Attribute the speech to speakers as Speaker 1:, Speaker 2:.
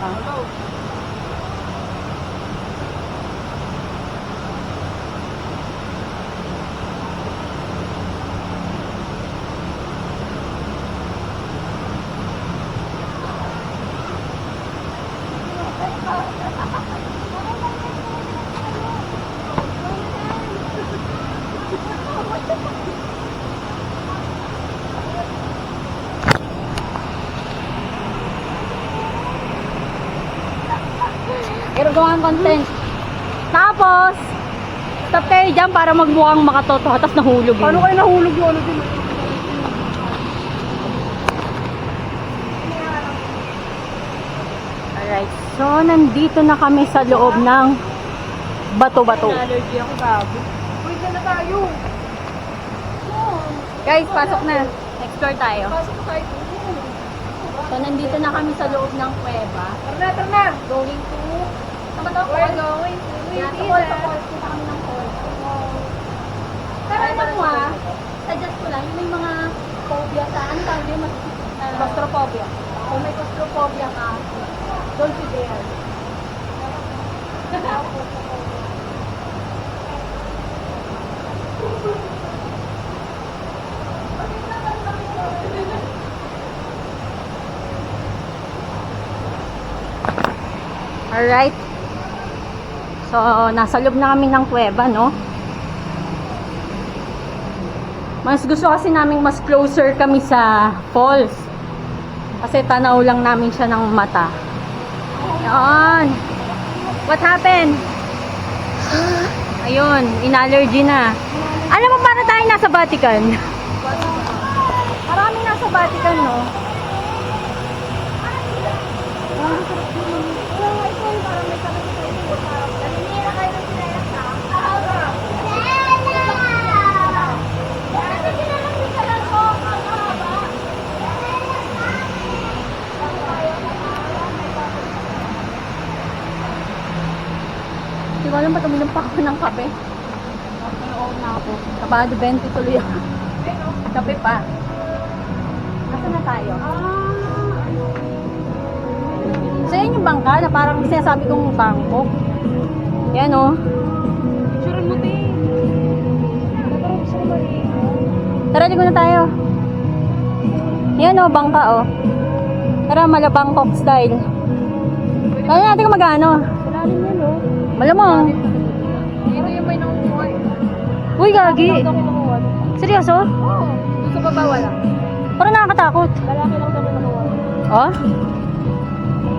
Speaker 1: Ah. Ginagawa ang content. Tapos, stop kayo dyan para magmukhang makatoto. Tapos nahulog yun.
Speaker 2: Paano kayo nahulog yung ano din?
Speaker 1: Alright. So, nandito na kami sa loob ng bato-bato.
Speaker 2: Allergy ako, gabi. Uy, na tayo.
Speaker 1: Guys, pasok na. Explore tayo.
Speaker 2: Pasok na tayo.
Speaker 1: So, nandito na kami sa loob ng kuweba.
Speaker 2: Tara na.
Speaker 1: Going to... Saan ba ito?
Speaker 2: We're going to
Speaker 1: Yeah, sa
Speaker 2: Manila.
Speaker 1: falls. Punta kami ng falls. Pero alam mo suggest ko lang, yung may mga phobia sa, ano tawag yun? Claustrophobia. Kung may claustrophobia ka, don't be there. Alright. So, nasa loob na kami ng kuweba, no? Mas gusto kasi namin mas closer kami sa falls. Kasi tanaw lang namin siya ng mata. Yan. What happened? Ayun, in-allergy na. Alam mo, para tayo nasa Vatican. Maraming nasa Vatican, no? Hindi ko alam ba't uminom pa ako ng kape. Oo na ako. Kabado 20 tuloy ako. Kape pa. Nasaan na tayo? So yan yung bangka na parang sinasabi kong bangko. Yan o.
Speaker 2: Picture mo din. Nagarap sa Marino.
Speaker 1: Tara, ligo na tayo. Yan o, bangka o. Tara, mala Bangkok style. Tara natin kung magano.
Speaker 2: Salalim yan, no?
Speaker 1: Malamang.
Speaker 2: Dito yung may nangunguhan.
Speaker 1: Uy, gagi.
Speaker 2: Lalaki nangunguhan.
Speaker 1: Seryoso?
Speaker 2: Oo. Doon sa baba wala.
Speaker 1: Parang nakakatakot.
Speaker 2: Lalaki lang kami nangunguhan.
Speaker 1: Oh?